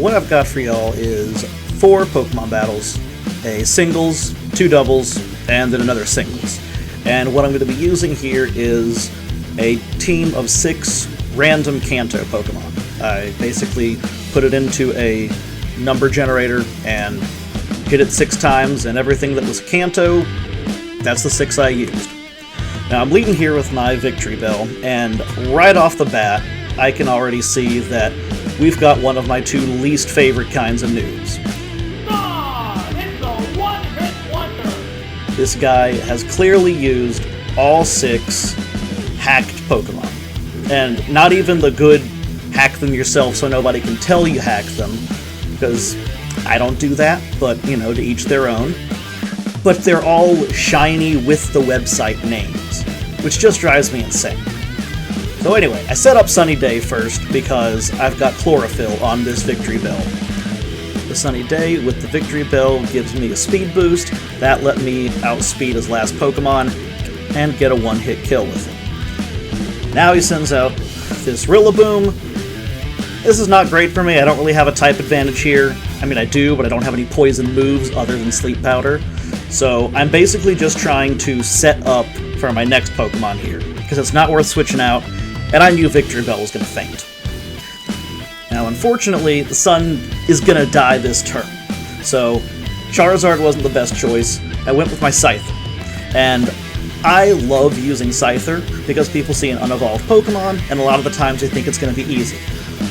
what I've got for y'all is 4 Pokemon battles, a singles, 2 doubles, and then another singles. And what I'm going to be using here is a team of 6 random Kanto Pokemon. I basically put it into a number generator and hit it 6 times, and everything that was Kanto, that's the 6 I used. Now I'm leading here with my Victory Bell, and right off the bat, I can already see that we've got one of my 2 least favorite kinds of noobs. It's a one-hit wonder! This guy has clearly used all 6 hacked Pokemon. And not even the good hack them yourself so nobody can tell you hacked them, because I don't do that, but, you know, to each their own. But they're all shiny with the website names, which just drives me insane. So anyway, I set up Sunny Day first because I've got Chlorophyll on this Victory Bell. The Sunny Day with the Victory Bell gives me a speed boost. That let me outspeed his last Pokemon and get a one-hit kill with him. Now he sends out this Rillaboom. This is not great for me. I don't really have a type advantage here. I mean, I do, but I don't have any poison moves other than Sleep Powder. So I'm basically just trying to set up for my next Pokemon here, because it's not worth switching out, and I knew Victory Bell was going to faint. Now, unfortunately, the sun is going to die this turn, so Charizard wasn't the best choice. I went with my Scyther, and I love using Scyther because people see an unevolved Pokemon, and a lot of the times they think it's going to be easy.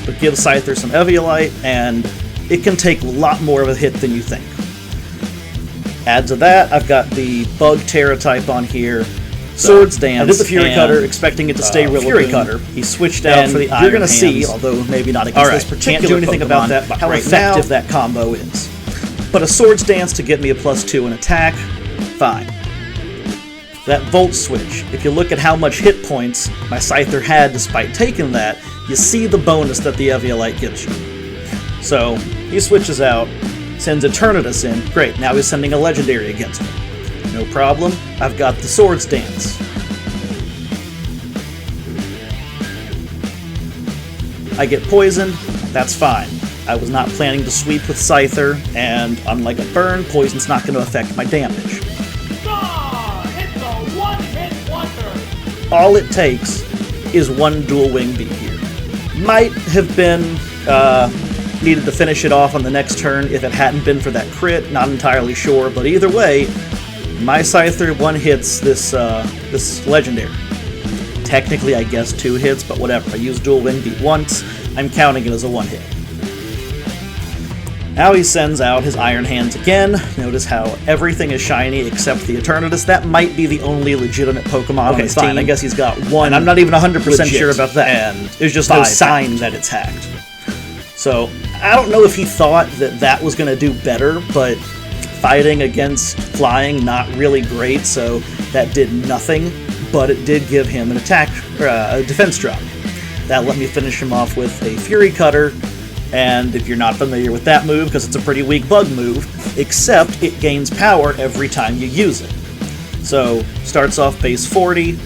But give Scyther some Eviolite, and it can take a lot more of a hit than you think. Add to that, I've got the Bug Terra type on here, Swords Dance. I did the Fury Cutter, expecting it to stay Rillaboom. Fury Cutter. He switched out for the Iron You're going to see, although maybe not against this particular Can't do anything Pokemon, about that, but how effective that combo is. But a Swords Dance to get me a +2 in attack, fine. That Volt Switch, if you look at how much hit points my Scyther had despite taking that, you see the bonus that the Eviolite gives you. So, he switches out, sends Eternatus in. Great, now he's sending a Legendary against me. No problem, I've got the Swords Dance. I get poisoned, that's fine. I was not planning to sweep with Scyther, and unlike a burn, poison's not going to affect my damage. It's a one-hit wonder! All it takes is one Dual Wing Beat here. Might have been needed to finish it off on the next turn if it hadn't been for that crit, not entirely sure, but either way, my Scyther one-hits this Legendary. Technically, I guess 2 hits, but whatever. I used Dual Wing Beat once, I'm counting it as a 1-hit. Now he sends out his Iron Hands again. Notice how everything is shiny except the Eternatus. That might be the only legitimate Pokemon on his team. I guess he's got one. And I'm not even 100% sure about that. And there's just no sign that it's hacked. So, I don't know if he thought that that was going to do better, but fighting against flying, not really great, so that did nothing, but it did give him an attack, a defense drop. That let me finish him off with a Fury Cutter, and if you're not familiar with that move, because it's a pretty weak bug move, except it gains power every time you use it. So, starts off base 40,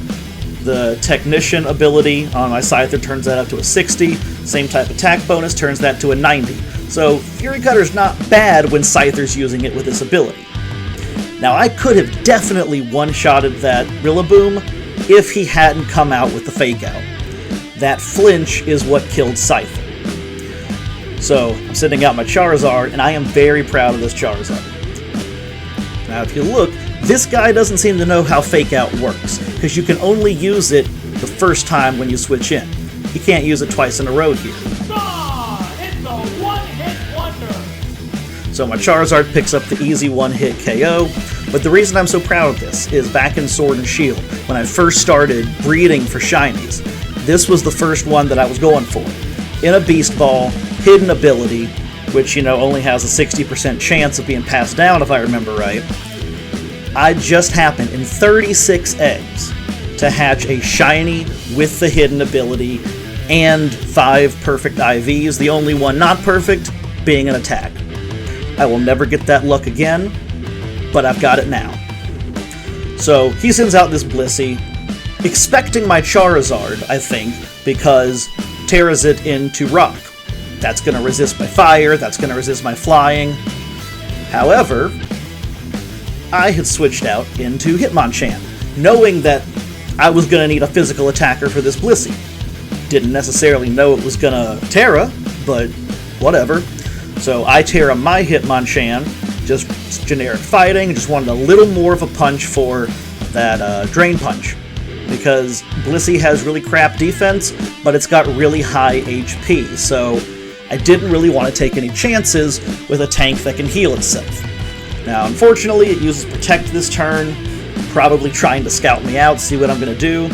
the Technician ability on my Scyther turns that up to a 60, same type attack bonus turns that to a 90. So, Fury Cutter's not bad when Scyther's using it with this ability. Now, I could have definitely one-shotted that Rillaboom if he hadn't come out with the Fake Out. That flinch is what killed Scyther. So, I'm sending out my Charizard, and I am very proud of this Charizard. Now, if you look, this guy doesn't seem to know how Fake Out works, because you can only use it the first time when you switch in. You can't use it twice in a row here. It's a one-hit wonder! So my Charizard picks up the easy one-hit KO, but the reason I'm so proud of this is back in Sword and Shield, when I first started breeding for Shinies, this was the first one that I was going for. In a Beast Ball, hidden ability, which, you know, only has a 60% chance of being passed down if I remember right, I just happened in 36 eggs to hatch a Shiny with the hidden ability and 5 perfect IVs, the only one not perfect being an attack. I will never get that luck again, but I've got it now. So he sends out this Blissey, expecting my Charizard, I think, because tears it into Rock. That's going to resist my fire, that's going to resist my flying. However, I had switched out into Hitmonchan, knowing that I was going to need a physical attacker for this Blissey. Didn't necessarily know it was going to Terra, but whatever. So I Terra my Hitmonchan, just generic fighting, just wanted a little more of a punch for that Drain Punch. Because Blissey has really crap defense, but it's got really high HP, so I didn't really want to take any chances with a tank that can heal itself. Now, unfortunately, it uses Protect this turn, probably trying to scout me out, see what I'm going to do.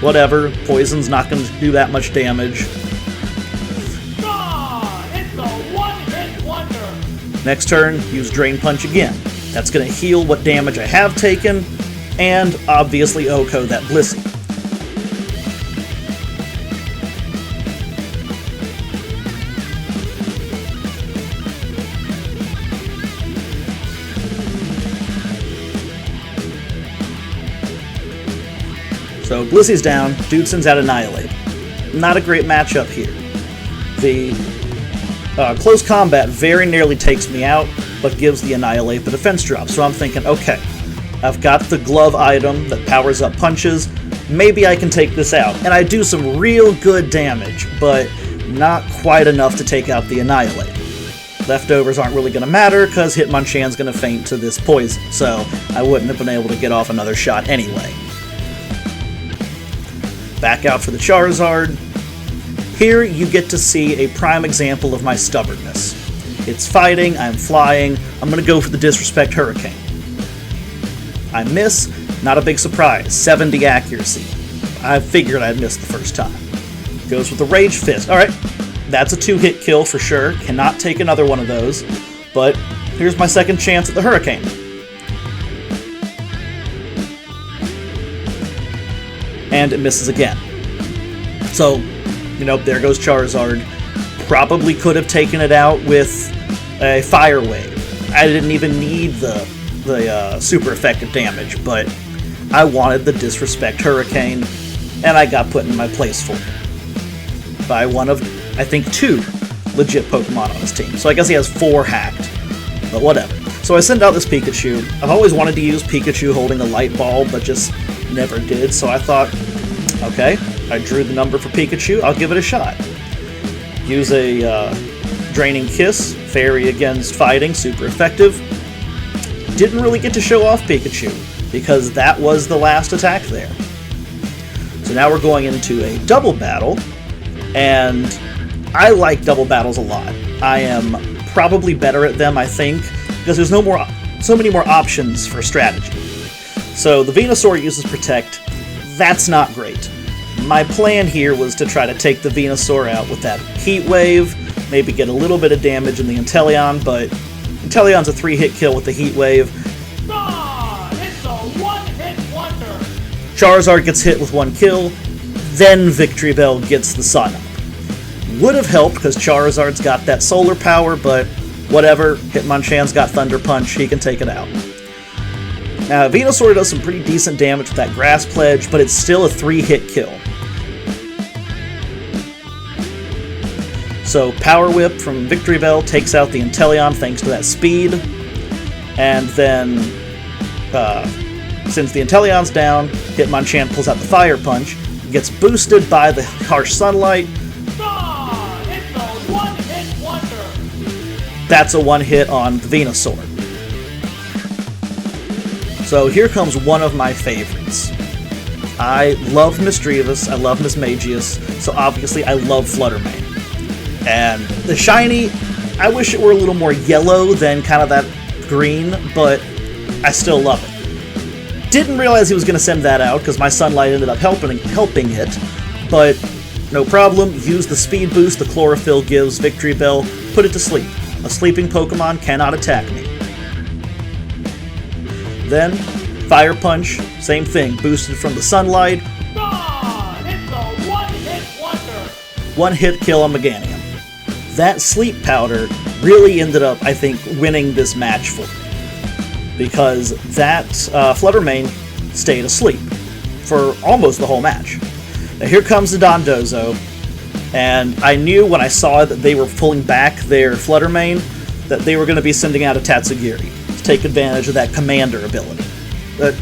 Whatever, Poison's not going to do that much damage. It's a one-hit wonder. Next turn, use Drain Punch again. That's going to heal what damage I have taken, and obviously OHKO that Blissey. So Blissey's down, Dudeson's at Annihilate. Not a great matchup here. The close combat very nearly takes me out, but gives the Annihilate the defense drop. So I'm thinking, okay, I've got the glove item that powers up punches, maybe I can take this out. And I do some real good damage, but not quite enough to take out the Annihilate. Leftovers aren't really going to matter, because Hitmonchan's going to faint to this poison, so I wouldn't have been able to get off another shot anyway. Back out for the Charizard. Here you get to see a prime example of my stubbornness. It's fighting, I'm flying, I'm going to go for the Disrespect Hurricane. I miss, not a big surprise, 70 accuracy. I figured I'd miss the first time. Goes with the Rage Fist. Alright, that's a 2-hit kill for sure, cannot take another one of those, but here's my second chance at the Hurricane. And it misses again. So, there goes Charizard. Probably could have taken it out with a Fire Wave. I didn't even need the super effective damage, but I wanted the Disrespect Hurricane, and I got put in my place for it. By one of, I think, 2 legit Pokemon on his team. So I guess he has 4 hacked, but whatever. So I send out this Pikachu. I've always wanted to use Pikachu holding a Light Ball, but just never did, so I thought, okay, I drew the number for Pikachu, I'll give it a shot. Use a Draining Kiss, Fairy against fighting, super effective. Didn't really get to show off Pikachu, because that was the last attack there. So now we're going into a double battle, and I like double battles a lot. I am probably better at them, I think, because there's so many more options for strategy. So the Venusaur uses Protect. That's not great. My plan here was to try to take the Venusaur out with that Heat Wave, maybe get a little bit of damage in the Inteleon, but Inteleon's a 3-hit kill with the Heat Wave. It's a one-hit wonder. Charizard gets hit with 1 kill, then Victory Bell gets the Sun up. Would have helped because Charizard's got that solar power, but whatever, Hitmonchan's got Thunder Punch, he can take it out. Now, Venusaur does some pretty decent damage with that Grass Pledge, but it's still a 3-hit kill. So Power Whip from Victory Bell takes out the Inteleon thanks to that speed. And then, since the Inteleon's down, Hitmonchan pulls out the Fire Punch, gets boosted by the Harsh Sunlight. It's a one-hit wonder. That's a 1-hit on the Venusaur. So here comes one of my favorites. I love Misdreavus, I love Mismagius, so obviously I love Fluttermane. And the shiny, I wish it were a little more yellow than kind of that green, but I still love it. Didn't realize he was going to send that out, because my Sunlight ended up helping it, but no problem, use the speed boost the Chlorophyll gives Victory Bell, put it to sleep. A sleeping Pokemon cannot attack me. Then, Fire Punch, same thing, boosted from the Sunlight. It's a one-hit wonder. 1-hit kill on Meganium. That Sleep Powder really ended up, I think, winning this match for me. Because that Fluttermane stayed asleep for almost the whole match. Now here comes the Dondozo. And I knew when I saw that they were pulling back their Flutter Mane that they were going to be sending out a Tatsugiri to take advantage of that Commander ability. But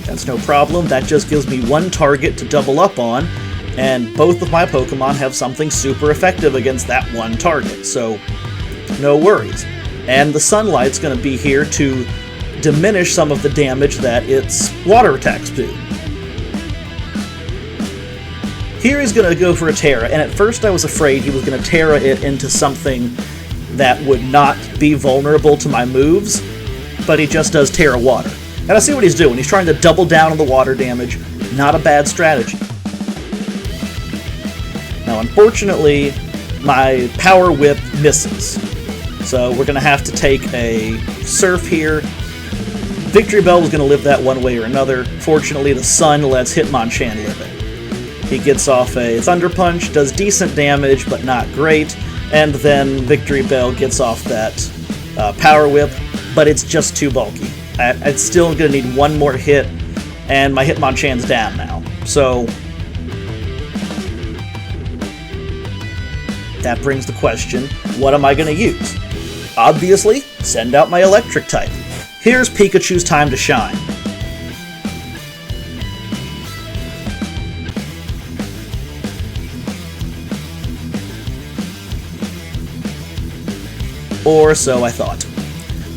that's no problem, that just gives me one target to double up on, and both of my Pokemon have something super effective against that one target, so no worries. And the Sunlight's going to be here to diminish some of the damage that its water attacks do. Here he's going to go for a Terra, and at first I was afraid he was going to Terra it into something that would not be vulnerable to my moves, but he just does Terra Water. And I see what he's doing. He's trying to double down on the water damage. Not a bad strategy. Now, unfortunately, my Power Whip misses. So we're going to have to take a Surf here. Victory Bell was going to live that one way or another. Fortunately, the Sun lets Hitmonchan live it. He gets off a Thunder Punch, does decent damage, but not great. And then Victory Bell gets off that Power Whip, but it's just too bulky. It's still going to need one more hit, and my Hitmonchan's down now. So that brings the question, what am I going to use? Obviously, send out my Electric type. Here's Pikachu's time to shine. Or so I thought.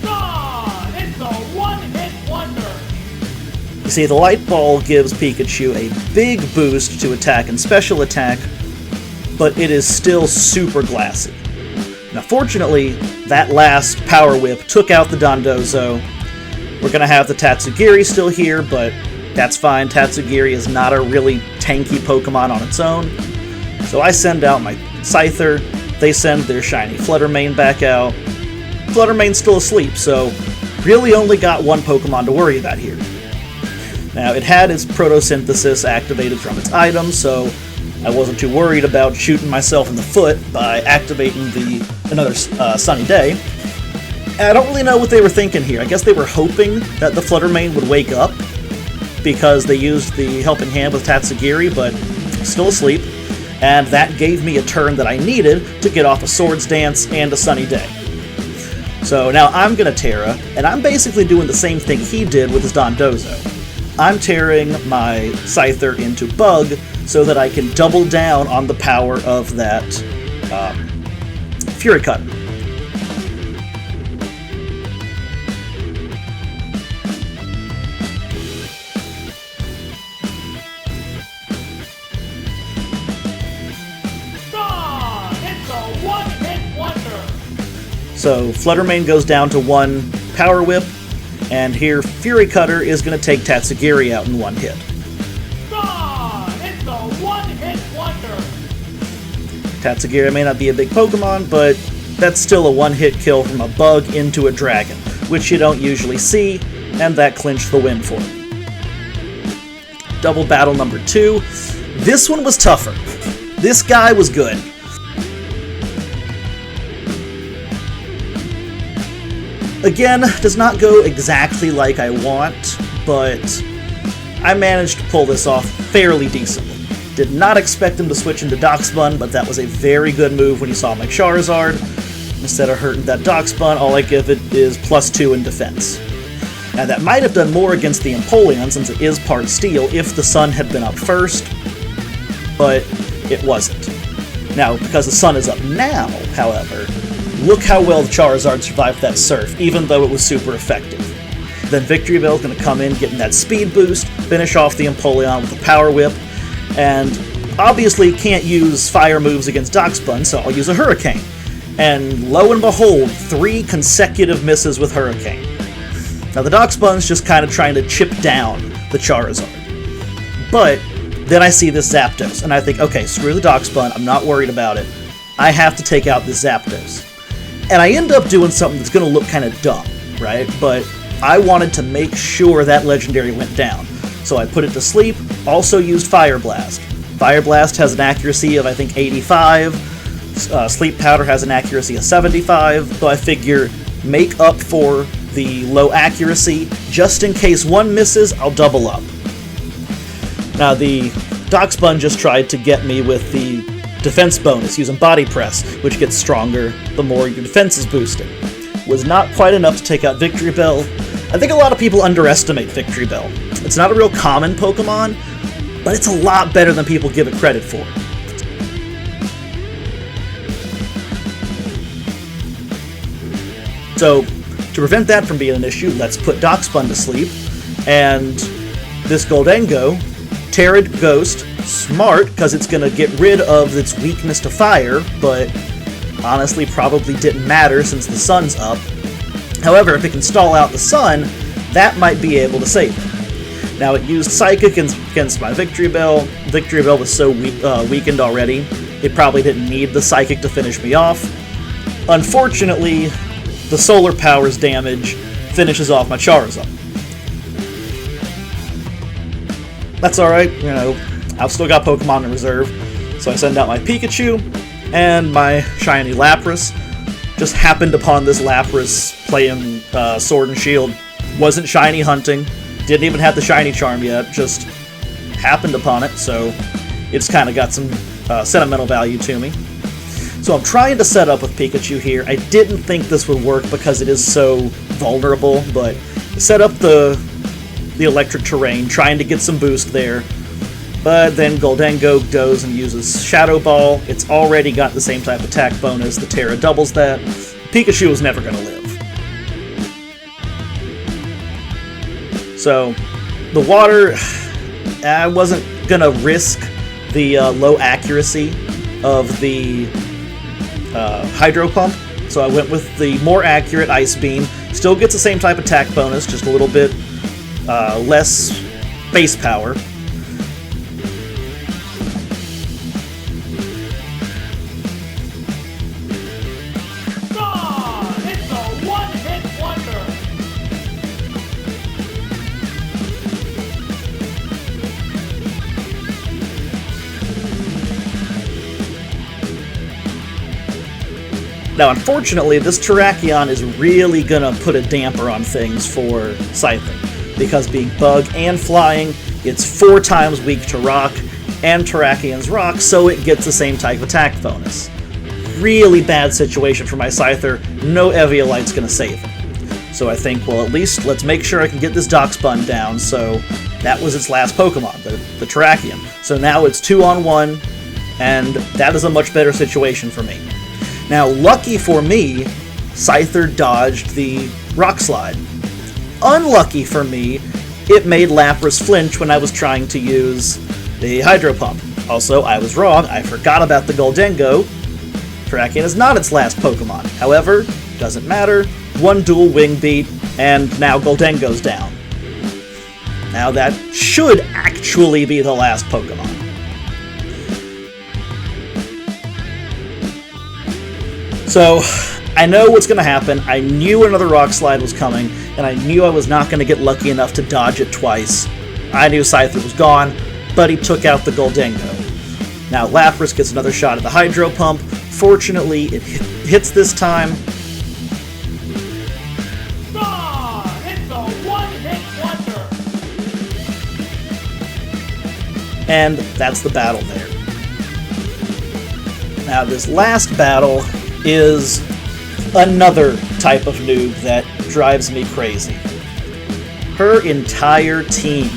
God, it's a one-hit wonder. You see, the Light Ball gives Pikachu a big boost to attack and special attack, but it is still super glassy. Now fortunately, that last Power Whip took out the Dondozo. We're going to have the Tatsugiri still here, but that's fine. Tatsugiri is not a really tanky Pokemon on its own. So I send out my Scyther. They send their shiny Flutter Mane back out. Flutter Mane's still asleep, so really only got one Pokemon to worry about here. Now, it had its Photosynthesis activated from its item, so I wasn't too worried about shooting myself in the foot by activating another Sunny Day. And I don't really know what they were thinking here. I guess they were hoping that the Flutter Mane would wake up because they used the Helping Hand with Tatsugiri, but still asleep. And that gave me a turn that I needed to get off a Swords Dance and a Sunny Day. So now I'm going to Terra, and I'm basically doing the same thing he did with his Dondozo. I'm tearing my Scyther into Bug so that I can double down on the power of that Fury Cutter. So Flutter Mane goes down to one Power Whip, and here Fury Cutter is going to take Tatsugiri out in one hit. God, it's a one-hit wonder. Tatsugiri may not be a big Pokemon, but that's still a one-hit kill from a Bug into a Dragon, which you don't usually see, and that clinched the win for me. Double battle number 2. This one was tougher. This guy was good. Again, does not go exactly like I want, but I managed to pull this off fairly decently. Did not expect him to switch into Darkspun, but that was a very good move when he saw my Charizard. Instead of hurting that Darkspun, all I give it is +2 in defense. Now that might have done more against the Empoleon, since it is part Steel, if the Sun had been up first, but it wasn't. Now, because the Sun is up now, however, look how well the Charizard survived that Surf, even though it was super effective. Then Victory Bell is going to come in, getting that speed boost, finish off the Empoleon with a Power Whip, and obviously can't use fire moves against Darkspun, so I'll use a Hurricane. And lo and behold, 3 consecutive misses with Hurricane. Now the Darkspun's just kind of trying to chip down the Charizard. But then I see this Zapdos, and I think, okay, screw the Darkspun, I'm not worried about it. I have to take out this Zapdos. And I end up doing something that's going to look kind of dumb, right? But I wanted to make sure that Legendary went down. So I put it to sleep, also used Fire Blast. Fire Blast has an accuracy of, I think, 85. Sleep Powder has an accuracy of 75. So I figure, make up for the low accuracy. Just in case one misses, I'll double up. Now the Darkspun just tried to get me with the defense bonus using Body Press, which gets stronger the more your defense is boosted. Was not quite enough to take out Victory Bell. I think a lot of people underestimate Victory Bell. It's not a real common Pokemon, but it's a lot better than people give it credit for. So, to prevent that from being an issue, let's put Darkspun to sleep, and this Goldengo, Terra Ghost, smart, because it's going to get rid of its weakness to fire, but honestly probably didn't matter since the sun's up. However, if it can stall out the sun, that might be able to save it. Now, it used Psychic against my Victory Bell. Victory Bell was so weakened already, it probably didn't need the Psychic to finish me off. Unfortunately, the Solar Power's damage finishes off my Charizard. That's alright, you know, I've still got Pokemon in reserve, so I send out my Pikachu and my shiny Lapras. Just happened upon this Lapras playing Sword and Shield. Wasn't shiny hunting, didn't even have the shiny charm yet, just happened upon it, so it's kind of got some sentimental value to me. So I'm trying to set up with Pikachu here. I didn't think this would work because it is so vulnerable, but set up the electric terrain, trying to get some boost there. But then Goldengo goes and uses Shadow Ball. It's already got the same type of attack bonus. The Terra doubles that. Pikachu is never going to live. So, the water, I wasn't going to risk the low accuracy of the Hydro Pump, so I went with the more accurate Ice Beam. Still gets the same type of attack bonus, just a little bit less base power. Gone! It's a one-hit wonder! Now, unfortunately, this Terrakion is really gonna put a damper on things for Scything, because being Bug and Flying, it's 4 times weak to Rock, and Terrakion's Rock, so it gets the same type of attack bonus. Really bad situation for my Scyther, no Eviolite's gonna save it. So I think, well, at least let's make sure I can get this Darkspun down, so that was its last Pokemon, the Terrakion. So now it's 2-on-1, and that is a much better situation for me. Now, lucky for me, Scyther dodged the Rock Slide. Unlucky for me, it made Lapras flinch when I was trying to use the Hydro Pump. Also, I was wrong, I forgot about the Goldengo. Terrakion is not its last Pokemon. However, doesn't matter, 1 dual Wing Beat, and now Goldengo's down. Now that should actually be the last Pokemon. So, I know what's going to happen. I knew another Rock Slide was coming, and I knew I was not going to get lucky enough to dodge it twice. I knew Scyther was gone, but he took out the Goldengo. Now Lapras gets another shot at the Hydro Pump. Fortunately, it hits this time. Gone! It's a one-hit wonder! And that's the battle there. Now this last battle is another type of noob that drives me crazy. Her entire team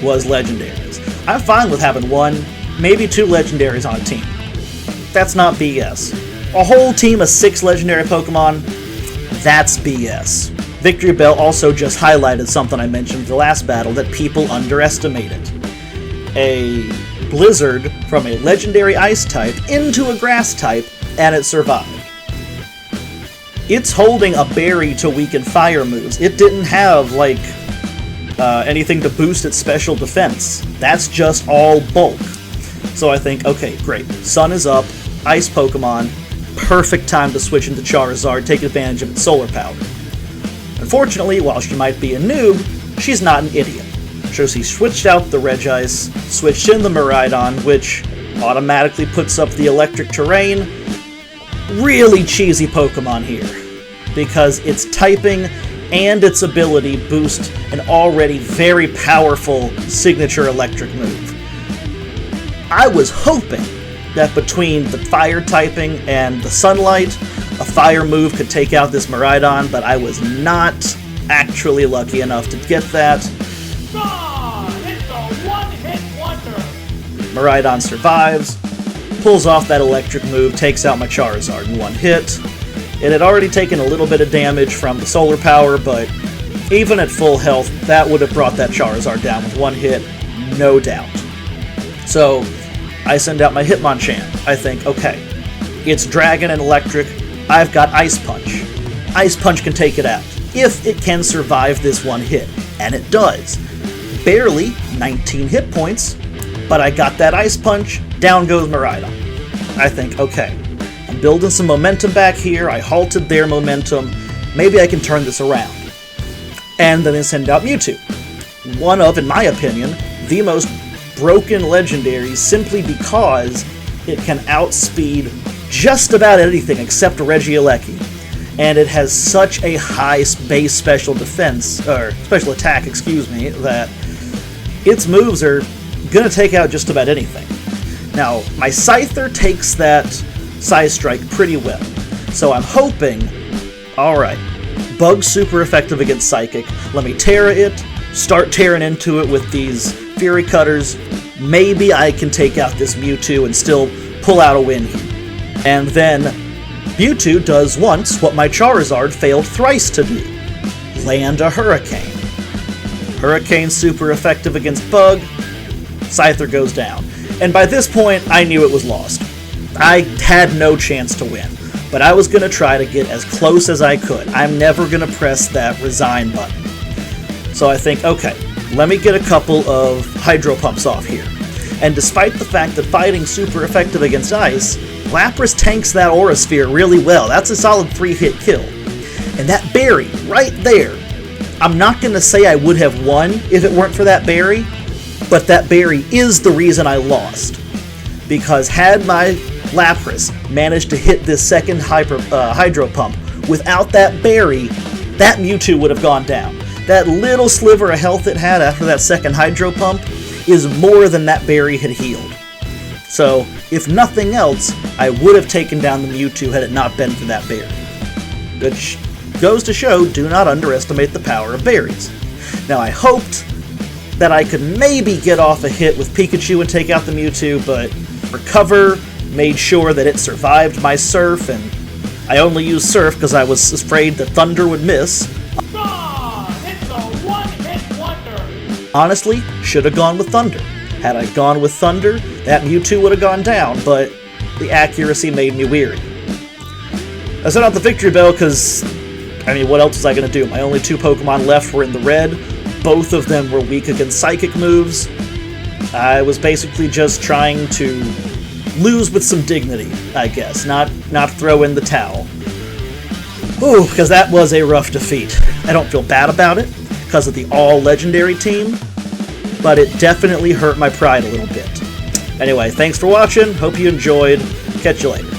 was legendaries. I'm fine with having 1, maybe 2 legendaries on a team. That's not BS. A whole team of 6 legendary Pokemon, that's BS. Victory Bell also just highlighted something I mentioned in the last battle that people underestimated. A Blizzard from a legendary Ice type into a Grass type, and it survived. It's holding a berry to weaken fire moves. It didn't have, like, anything to boost its special defense. That's just all bulk. So I think, okay, great. Sun is up, Ice Pokemon, perfect time to switch into Charizard, take advantage of its solar power. Unfortunately, while she might be a noob, she's not an idiot. So she switched out the Regice, switched in the Miraidon, which automatically puts up the electric terrain. Really cheesy Pokemon here, because its typing and its ability boost an already very powerful signature electric move. I was hoping that between the fire typing and the sunlight, a fire move could take out this Miraidon, but I was not actually lucky enough to get that. Gone! It's a one-hit wonder! Miraidon survives, pulls off that electric move, takes out my Charizard in one hit. It had already taken a little bit of damage from the solar power, but even at full health, that would have brought that Charizard down with one hit, no doubt. So, I send out my Hitmonchan. I think, okay, it's Dragon and Electric, I've got Ice Punch. Ice Punch can take it out, if it can survive this one hit, and it does. Barely 19 hit points, but I got that Ice Punch, down goes Miraidon. I think, okay, I'm building some momentum back here, I halted their momentum, maybe I can turn this around. And then they send out Mewtwo. One of, in my opinion, the most broken legendaries simply because it can outspeed just about anything except Regieleki. And it has such a high base special defense, or special attack, excuse me, that its moves are gonna take out just about anything. Now, my Scyther takes that Psy Strike pretty well, so I'm hoping, alright, Bug's super effective against Psychic, let me Terra it, start tearing into it with these Fury Cutters, maybe I can take out this Mewtwo and still pull out a win here. And then Mewtwo does once what my Charizard failed thrice to do, land a Hurricane. Hurricane's super effective against Bug, Scyther goes down. And by this point, I knew it was lost. I had no chance to win, but I was going to try to get as close as I could. I'm never going to press that resign button. So I think, okay, let me get a couple of Hydro Pumps off here. And despite the fact that fighting's super effective against Ice, Lapras tanks that Aura Sphere really well. That's a solid 3-hit kill. And that berry, right there, I'm not going to say I would have won if it weren't for that berry, but that berry is the reason I lost. Because had my Lapras managed to hit this second Hydro Pump without that berry, that Mewtwo would have gone down. That little sliver of health it had after that second Hydro Pump is more than that berry had healed. So, if nothing else, I would have taken down the Mewtwo had it not been for that berry. Which goes to show, do not underestimate the power of berries. Now, I hoped that I could maybe get off a hit with Pikachu and take out the Mewtwo, but Recover made sure that it survived my Surf, and I only used Surf because I was afraid that Thunder would miss. Gone! It's a one-hit wonder! Honestly, should have gone with Thunder. Had I gone with Thunder, that Mewtwo would have gone down, but the accuracy made me weary. I sent out the victory bell because, I mean, what else was I going to do? My only two Pokemon left were in the red. Both of them were weak against Psychic moves. I was basically just trying to lose with some dignity, I guess, not throw in the towel. Ooh, because that was a rough defeat. I don't feel bad about it, because of the all-legendary team, but it definitely hurt my pride a little bit. Anyway, thanks for watching, hope you enjoyed, catch you later.